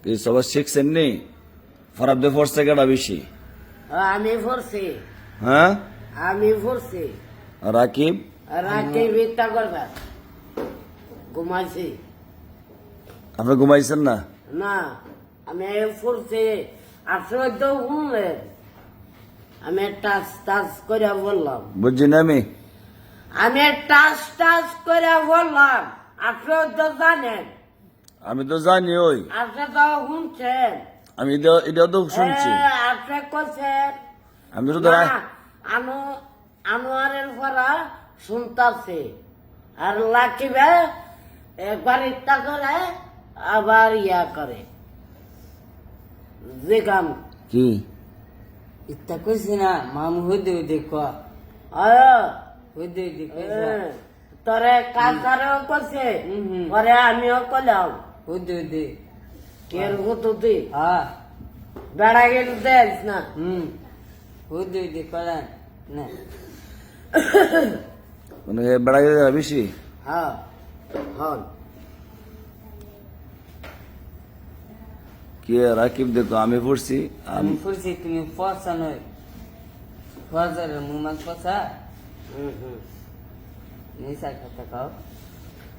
এই সবার শিখছেন নি ফরাদ্দে পড়ছে কেটা বেশি? আমি পড়ছি, হ্যাঁ আমি পড়ছি। রাকিব রাতে ভিত্তা করবা ঘুমাইছি আপনি ঘুমাইছেন না? না, আমি পড়ছি। আসলে তো শুনলেন, আমি টাচ টাচ করে বললাম, বুঝছি না আমি টাচ টাচ করে বললাম। আসলে তো জানেন, আমি তো জানি ওই আপনি তো শুনছেন। আমি এটাও তো শুনছি। আপনি করছেন আমি শুধু আনোয়ারের পড়া শুনতাছে, আর লাকিবে একবার ইচ্ছা করে আবার ইয়া করে যে গান কি ইত্যা কইছি না মামু হইতে হইতে কয়া হইতে হইতে কইছা তোরে কাকারেও করছে, পরে আমিও করলাম। হইতে হইতে কের হতো হ্যাঁ বেড়া গেল দেখ না। হইতে হইতে করেন না মানে বেড়া গেলে বেশি হ্যাঁ হন কি রাকিব দেখো আমি পড়ছি আমি ফুরছি তুমি পয়সা নয় ফজরের মুমাক পয়সা নিশা কথা কাও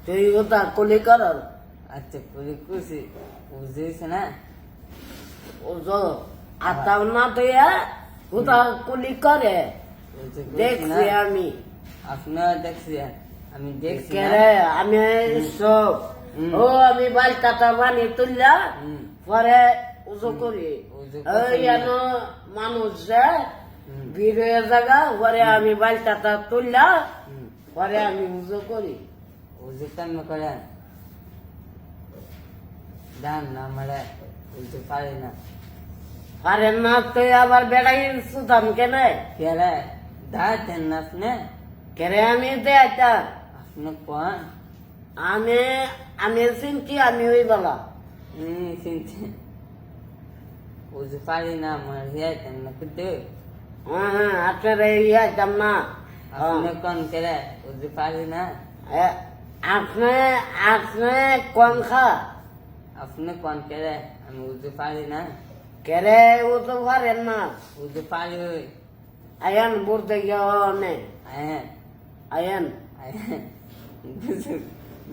তুই ওটা কলি কর। আচ্ছা করে করছি বুঝেছে না ও যো আতাও না তুই ওটা কলি করে দেখছি আমি। আপনারা দেখছি আমি দেখছি না। কেরে আমি সব ও আমি বালতাটা বানি তুললা পরে উজো করি। উজু ওই মানুষ ভিড় হয়ে জায়গা পরে আমি বালতাটা তুললা পরে আমি উজো করি। উজু কেন করেন জান না মারে উজু পারি না আরে না তুই আবার বেড়াই সুদাম কেনে কেরে দাঁড়াতেন না আপনি কেরে আমি দেয়টা আপনি কোন আমি আমি চিনছি আমি ওই বলা চিনতে উজু পারি না আমার হিয়াইতেন না কিন্তু হ্যাঁ আপনার ইয়া যাম না। আপনি কোন কেরে উজু পারি না আপনি আপনি কম খা আপনি কোন কেরে আমি উজু পারি না কেরে ও তো পারেন না। উজু পারি ওই আয়ান বলতে গিয়ে আয়েন আয়ান আয়েন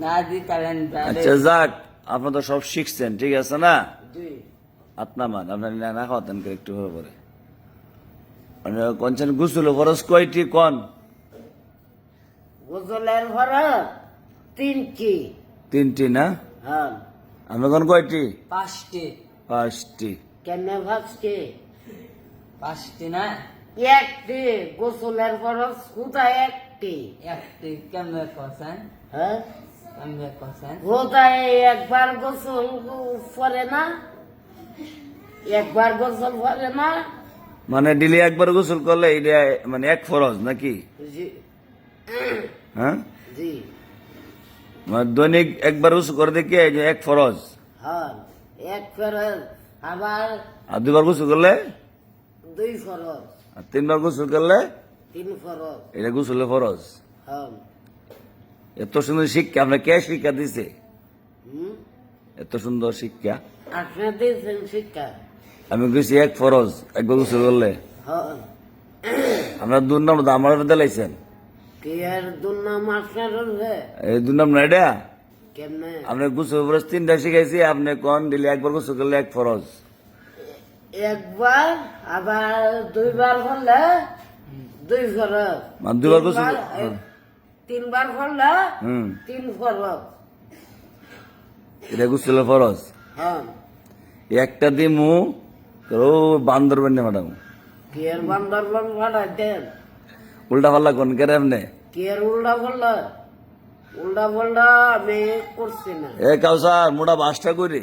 না দি কারেন আচ্ছা যাক আপনি তো সব শিখছেন ঠিক আছে না? দুই আপনার মান আপনার না খাওয়াতেন একটু পরে কনছেন গুসুল ফরস কয়টি কন? গোসলের ঘর তিনটি। তিনটি না? হ্যাঁ আমরা কোন কয়টি? পাঁচটি পাঁচটি। কেমনে ভাবছি পাঁচটি না একটি গোসলের খরচ কোথায় একটি? একটি কেমনে করছেন হ্যাঁ কেমনে করছেন কোথায় একবার গোসল পরে না, একবার গোসল পরে না। মানে ডেলি একবার গোসল করলে এটা মানে এক ফরজ নাকি? জি হ্যাঁ জি মানে দৈনিক একবার গোসল করে দেখি এই যে এক ফরজ, হ্যাঁ এক ফরজ, আবার আর দুবার গোসল করলে দুই ফরজ, আর তিনবার গোসল করলে তিন ফরজ। এটা গোসলের ফরজ। হ্যাঁ এত সুন্দর শিক্ষা আপনার কে শিক্ষা দিছে? হুম এত সুন্দর শিক্ষা আপনি দিয়েছেন শিক্ষা। আমি গেছি এক ফরজ একবার গোসল করলে। হ্যাঁ আপনার দুর্নাম আমার দিলাইছেন কি আর দুর্নাম আপনার রয়েছে? এই দুর্নাম না এটা। কেমনে আপনার গোসল ফরজ তিনটা শিখাইছি, আপনি কোন দিলে একবার গোসল করলে এক ফরজ। একবার আবার দুইবার করলে দুই ফরজ, মানে দুবার গোসল তিনবার করলে হুম তিন ফরজ। এটা গোসলের ফরজ। হ্যাঁ একটা দিমু ও বান্দরবান না ম্যাডাম কি আর বান্দরবান ভাড়াইতেন? উল্টা পাল্লা কোন কেন আপনি? কি আর উল্টা পাল্টা? উল্টা পাল্টা আমি করছি না। এ কাউসার মোটা বাসটা করে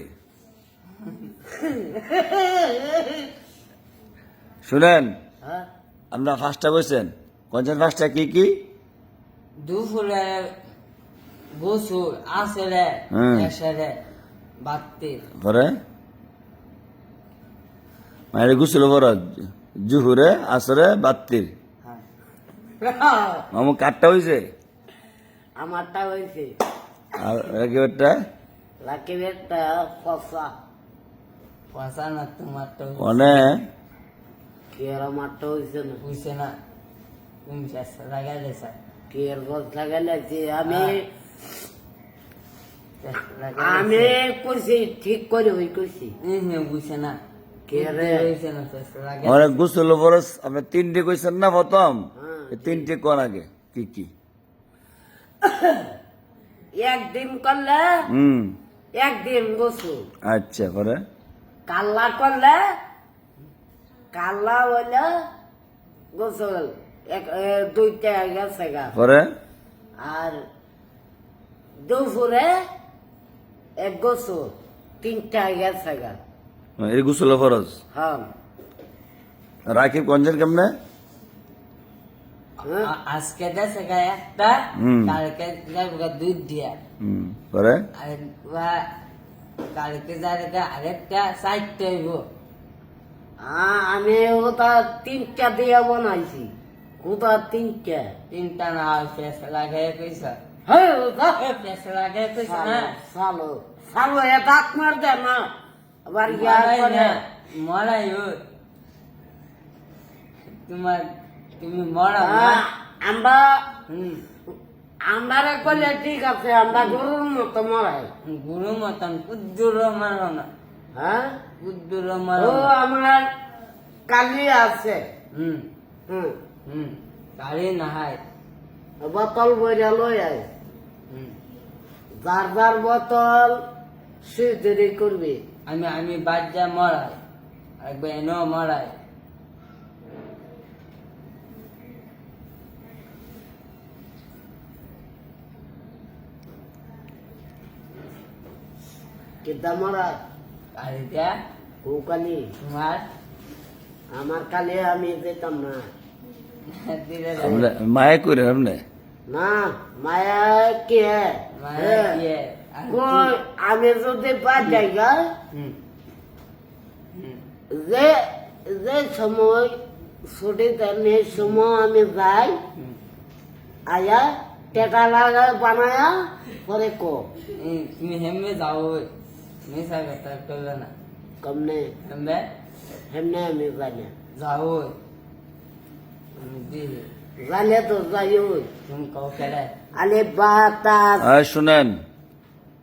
শুনেন হ্যাঁ আপনার ফার্স্টটা কইছেন কোনছেন ফার্স্টটা কি কি? দুপুরে গোসল আসলে এসে বাড়তে পরে মানে গোসল ফরজ জুহুরে আসরে বাত্তির মামু কাঠটা হয়েছে আমারটা হয়েছে আর একেবারটা লাকিবেরটা ফসা পয়সা না তোমার তো মানে কি আর মারটা হয়েছে না বুঝছে না তুমি শেষ লাগাইলে স্যার কি আর গছ লাগাইছি আমি আমি আমি কইছি ঠিক করে ওই কইছি বুঝছে না কে রে? হয়েছে না শেষ লাগাই অনেক গোসল ফরজ আপনি তিনটে কইছেন না প্রথম হ্যাঁ। এই তিনটে কোন আগে কি কি একদিন করলে হুম একদিন গোসল আচ্ছা পরে কাল্লা করলে কাল্লা হইলে গোসল দুইটা গেছে গা পরে আর দুপুরে এক গোসল তিনটা গেছে গা এই গোসল ফরজ হ্যাঁ রাকিব গঞ্জের কেমনে আজকে দেশে গায়ে একটা হুম। কালকে যাবে দুধ দিয়া হুম পরে আর কালকে যাবে আরেকটা সাইডটা হইব আমি ওটা তিনটা দিয়ে বানাইছি ওটা তিনটা তিনটা না শেষ লাগাই কইস হ্যাঁ ওটা শেষ লাগাই কইস না সালো সালো এ দাঁত মার দে না আবার ইয়ার মরাই করে না মরাই ও তোমার তুমি মরা না আমরা হুম আমরা করলে ঠিক আছে আমরা গরুর মতো মরাই গুরু মতন কুদ্দুর মারো না হ্যাঁ কুদ্দুর ও মারো না আমার কালি আছে হুম হুম হুম গাড়ি নাহাই বোতল বইরা লই আয় হুম যার যার বোতল সে দেরি করবে আমি বাজ্যা মরাই একবার এনো মরাই কেদা মরাই গাড়ি দিয়া কু কালি তোমার আমার কালি আমি যেতাম না দিলে আমরা মায়ে কইরেন আপনি না মায়া কে মায়া দিয়ে আর কই আমি যদি পা জায়গা হুম হুম যে যে সময় ছুটি দেন সময় আমি যাই হুম আয়া টেকা লাগা বানায়া পরে কো তুমি হেমে যাও মিশা কথা করবে না কমনে হেমে হেমনে আমি জানি যাও আমি দিই জানে তো যাই তুমি কাউ খেলে আলে বাতাস শুনেন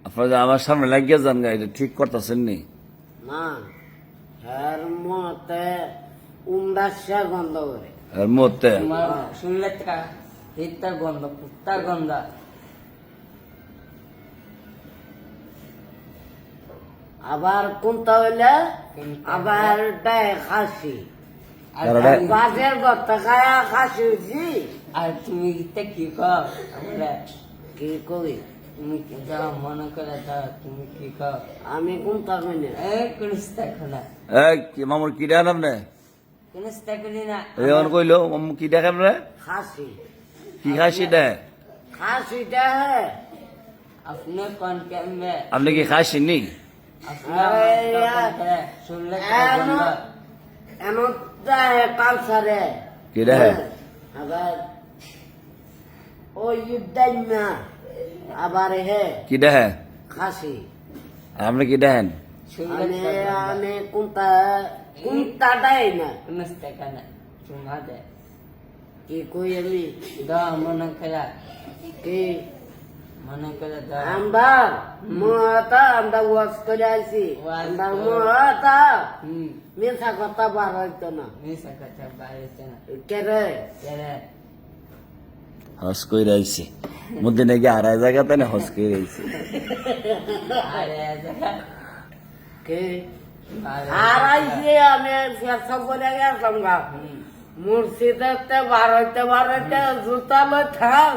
আপনারা আমার সামনে লাগিয়ে যান গা এটা ঠিক করতেছেন নি না হের মতে উন্দাসা গন্ধ করে আর মতে তোমার শুনলে তা হিতা গন্ধ কুত্তা গন্ধ আবার কোনটা হইলে কোনটা আবার দেয় খাসি আর কারণে- তুমি- বাজের গত্তা খায়া খাসি হইছি আর তুমি ইতে কি কর আমরা কি করি তুমি কি যাও মনে করে যাও তুমি কি কর আমি কোনটা কই না এই কুলিস দেখো না এই কি মামুর কি দেন আপনি কুলিস দেখলি না এমন কইলো মামু কি দেখেন রে খাসি কি খাসি দে খাসিটা হে আপনি কোন কেমবে আপনি কি খাসি নি আপনি এই, শুনলে এমন এমন কালসারে কি দেখে আবার ওই যুদ্ধাই না আবার হে কি দেখে খাসি আর আপনি কি দেখেন শুনলে আমি আমি কোনটা কোনটাটাই না কুলিস দেখা না চুমা দে কি কই আমি দাও মনে করে কি মনে করে দাও আমরা মহাতা আমরা ওয়াজ করে আছি ওয়াজ আমরা করে। মহাতা হুম মিথ্যা কথা বার হইতো না মিশা কথা বাইরে না কেরে এরে হস কই রাইছে মধ্যে নাকি আড়াই জায়গাতে না হস কই রাইছে আরে দেখা কে আরে আর আইসে আমি ফেসা করে গেছিলাম গা হুম মুর্শিদাতে বার হইতে জুতা লই থাক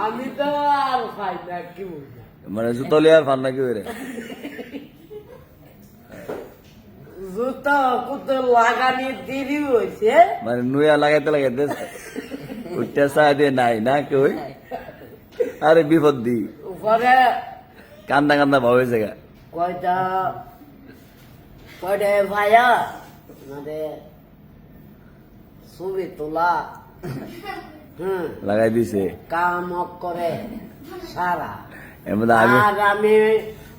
আমি তো আর পাই না কি বলবো মানে জুতো লিয়ার ফান নাকি ওরে জুতা কত লাগানি দেরি হয়েছে মানে নুয়া লাগাইতে লাগাইতে উঠতে চা দিয়ে নাই না কই আরে বিপদ দি উপরে কান্দা কান্দা ভাবে জায়গা কয়টা কয়টা ভাইয়া মানে ছবি তোলা লাগাই দিছে কাম করে সারা এর মধ্যে আমি আর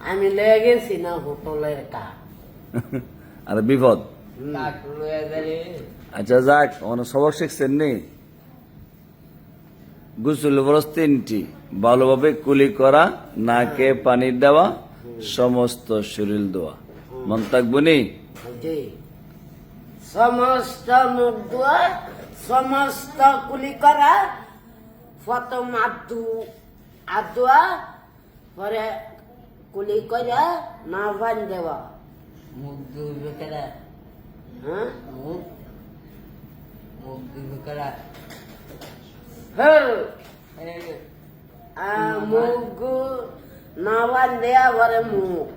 আমি লেগে গেছি না হোটেলের কাজ আর বিপদ। কাক লয়ে গেলে আচ্ছা যাক, অনেক সবক শিখছেন নি। গোসল ফরজ 3টি: ভালোভাবে কুলি করা, নাকে পানি দেওয়া, সমস্ত শরীর দেওয়া। মন থাকবো নি? জি। সমস্ত মুখ ধোয়া, সমস্ত কুলি করা, প্রথম আদুয়া, পরে কুলি করে না বান দেওয়া। মুখ ধুইবে কেডা? হ্যাঁ মুখ মুখ ধুইবে কেডা? মুখ না বান দেওয়া পরে মুখ